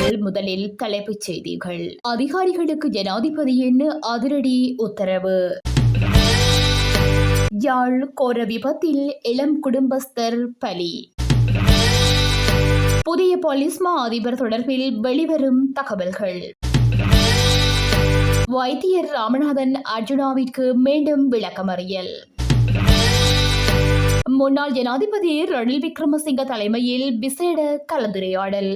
செய்திகள். முதலில் தலைப்புச் செய்திகள். அதிகாரிகளுக்கு ஜனாதிபதியின் அதிரடி உத்தரவு. யாழ் கோர விபத்தில் இளம் குடும்பஸ்தர் பலி. புதிய போலீஸ் மா அதிபர் தொடர்பில் வெளிவரும் தகவல்கள். வைத்தியர் ராமநாதன் அர்ஜுனாவிற்கு மீண்டும் விளக்கமறியல். முன்னாள் ஜனாதிபதி ரணில் விக்ரமசிங்க தலைமையில் விசேட கலந்துரையாடல்.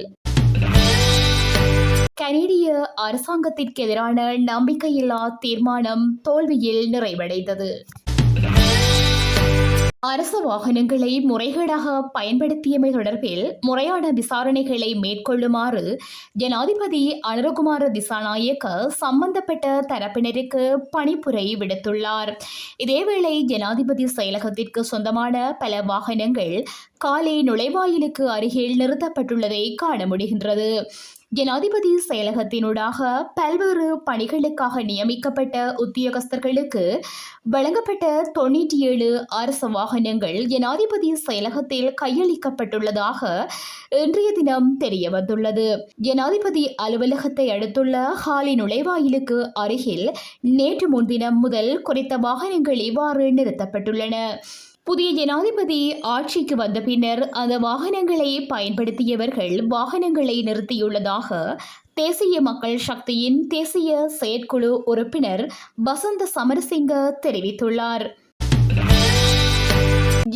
கனேடிய அரசாங்கத்திற்கு எதிரான நம்பிக்கையில்லா தீர்மானம் தோல்வியில் நிறைவடைந்தது. அரசு வாகனங்களை முறைகேடாக பயன்படுத்தியமை தொடர்பில் முறையான விசாரணைகளை மேற்கொள்ளுமாறு ஜனாதிபதி அனுரகுமார திசாநாயக்க சம்பந்தப்பட்ட தரப்பினருக்கு பணிப்புரை விடுத்துள்ளார். இதேவேளை ஜனாதிபதி செயலகத்திற்கு சொந்தமான பல வாகனங்கள் காலை நுழைவாயிலுக்கு அருகில் நிறுத்தப்பட்டுள்ளதை காண முடிகின்றது. ஜனாதிபதி செயலகத்தினூடாக பல்வேறு பணிகளுக்காக நியமிக்கப்பட்ட உத்தியோகஸ்தர்களுக்கு வழங்கப்பட்ட 97 அரசு வாகனங்கள் ஜனாதிபதி செயலகத்தில் கையளிக்கப்பட்டுள்ளதாக இன்றைய தினம் தெரியவந்துள்ளது. ஜனாதிபதி அலுவலகத்தை அடுத்துள்ள ஹாலி நுழைவாயிலுக்கு அருகில் நேற்று முன்தினம் முதல் குறித்த வாகனங்கள் இவ்வாறு நிறுத்தப்பட்டுள்ளன. புதிய ஜனாதிபதி ஆட்சிக்கு வந்த பின்னர் அந்த வாகனங்களை பயன்படுத்தியவர்கள் வாகனங்களை நிறுத்தியுள்ளதாக தேசிய மக்கள் சக்தியின் தேசிய செயற்குழு உறுப்பினர் வசந்த சமரசிங்க தெரிவித்துள்ளார்.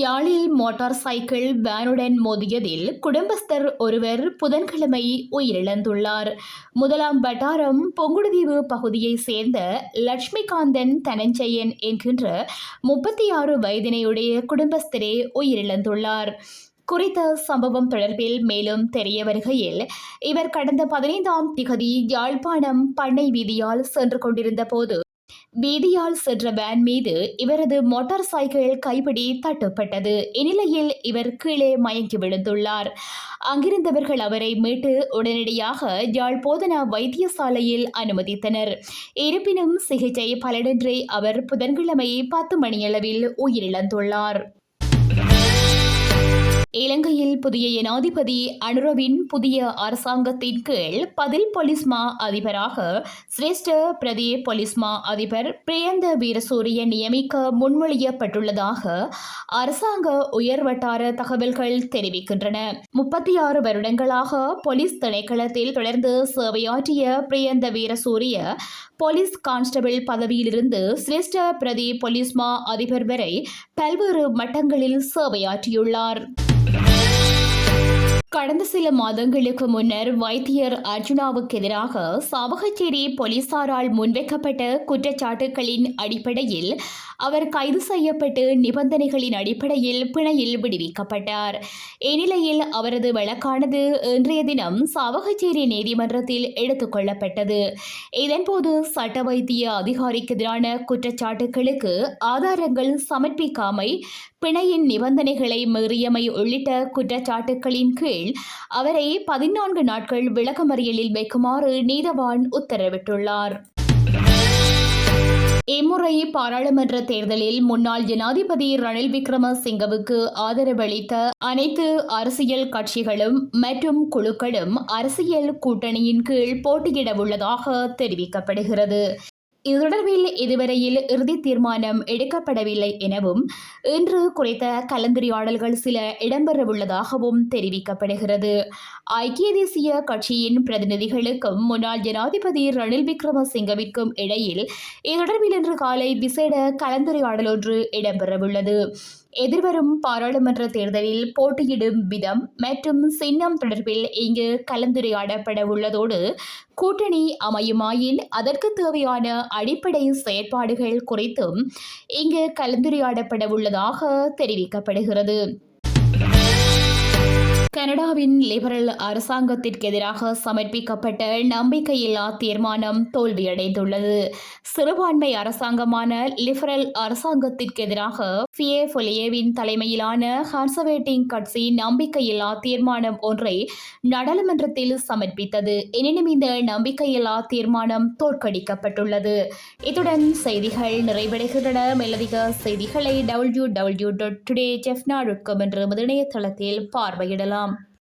யாழில் மோட்டார் சைக்கிள் வேனுடன் மோதியதில் குடும்பஸ்தர் ஒருவர் புதன்கிழமை உயிரிழந்துள்ளார். முதலாம் வட்டாரம் பொங்குடுதீவு பகுதியைச் சேர்ந்த லட்சுமிகாந்தன் தனஞ்சயன் என்கின்ற 36 வயதினையுடைய குடும்பஸ்தரே உயிரிழந்துள்ளார். குறித்த சம்பவம் தொடர்பில் மேலும் தெரிய வருகையில், இவர் கடந்த 15ஆம் திகதி யாழ்ப்பாணம் பண்ணை வீதியால் சென்று கொண்டிருந்த போது வீதியால் சென்ற வேன் மீது இவரது மோட்டார் சைக்கிள் கைப்பிடி தட்டுப்பட்டது. இந்நிலையில் இவர் கீழே மயங்கி விழுந்துள்ளார். அங்கிருந்தவர்கள் அவரை மீட்டு உடனடியாக யாழ் போதனா வைத்தியசாலையில் அனுமதித்தனர். இருப்பினும் சிகிச்சை பலனின்றி அவர் புதன்கிழமை 10 மணியளவில் உயிரிழந்துள்ளார். இலங்கையில் புதிய ஜனாதிபதி அனுரவின் புதிய அரசாங்கத்தின் கீழ் பதில் போலீஸ் மா அதிபராக சிரேஷ்ட பிரதி போலீஸ் மா அதிபர் பிரியந்த வீரசூரிய நியமிக்க முன்மொழியப்பட்டுள்ளதாக அரசாங்க உயர் வட்டார தகவல்கள் தெரிவிக்கின்றன. 36 வருடங்களாக போலீஸ் திணைக்களத்தில் தொடர்ந்து சேவையாற்றிய பிரியந்த வீரசூரிய போலீஸ் கான்ஸ்டபிள் பதவியிலிருந்து சிரேஷ்ட பிரதி போலீஸ் மா அதிபர் வரை பல்வேறு மட்டங்களில் சேவையாற்றியுள்ளார். கடந்த சில மாதங்களுக்கு முன்னர் வைத்தியர் அர்ஜுனாவுக்கு எதிராக சாவகச்சேரி போலீசாரால் முன்வைக்கப்பட்ட குற்றச்சாட்டுகளின் அடிப்படையில் அவர் கைது செய்யப்பட்டு நிபந்தனைகளின் அடிப்படையில் பிணையில் விடுவிக்கப்பட்டார். இந்நிலையில் அவரது வழக்கானது இன்றைய தினம் சாவகச்சேரி நீதிமன்றத்தில் எடுத்துக் கொள்ளப்பட்டது. இதன்போது சட்ட வைத்திய அதிகாரிக்கு எதிரான குற்றச்சாட்டுகளுக்கு ஆதாரங்கள் சமர்ப்பிக்காமை, பிணையின் நிபந்தனைகளை மீறியமை உள்ளிட்ட குற்றச்சாட்டுகளின் கீழ் அவரை 14 நாட்கள் விளக்கமறியலில் வைக்குமாறு நீதவான் உத்தரவிட்டுள்ளார். இம்முறை பாராளுமன்ற தேர்தலில் முன்னாள் ஜனாதிபதி ரணில் விக்ரமசிங்கவுக்கு ஆதரவளித்த அனைத்து அரசியல் கட்சிகளும் மற்றும் குழுக்களும் அரசியல் கூட்டணியின் கீழ் போட்டியிட உள்ளதாக தெரிவிக்கப்படுகிறது. இது தொடர்பில் இதுவரையில் இறுதி தீர்மானம் எடுக்கப்படவில்லை எனவும் இன்று குறித்த கலந்துரையாடல்கள் சில இடம்பெறவுள்ளதாகவும் தெரிவிக்கப்படுகிறது. ஐக்கிய தேசிய கட்சியின் பிரதிநிதிகளுக்கும் முன்னாள் ஜனாதிபதி ரணில் விக்ரமசிங்கவிற்கும் இடையில் இது தொடர்பில் இன்று காலை விசேட கலந்துரையாடல் ஒன்று இடம்பெறவுள்ளது. எதிர்வரும் பாராளுமன்ற தேர்தலில் போட்டியிடும் விதம் மற்றும் சின்னம் தொடர்பில் இங்கு கலந்துரையாடப்பட உள்ளதோடு கூட்டணி அமையுமாயின் அதற்கு தேவையான அடிப்படை செயற்பாடுகள் குறித்தும் இங்கு கலந்துரையாடப்பட உள்ளதாக தெரிவிக்கப்படுகிறது. கனடாவின் லிபரல் அரசாங்கத்திற்கு எதிராக சமர்ப்பிக்கப்பட்ட நம்பிக்கையில்லா தீர்மானம் தோல்வியடைந்துள்ளது. சிறுபான்மை அரசாங்கமான லிபரல் அரசாங்கத்திற்கு எதிராக பியே ஃபொலியேவின் தலைமையிலான கன்சர்வேட்டிவ் கட்சி நம்பிக்கையில்லா தீர்மானம் ஒன்றை நாடாளுமன்றத்தில் சமர்ப்பித்தது. எனினும் இந்த நம்பிக்கையில்லா தீர்மானம் தோற்கடிக்கப்பட்டுள்ளது. இத்துடன் செய்திகள் நிறைவடைகின்றன. மேலதிக செய்திகளை www.todayjefna.com என்ற இணையதளத்தில் பார்வையிடலாம்.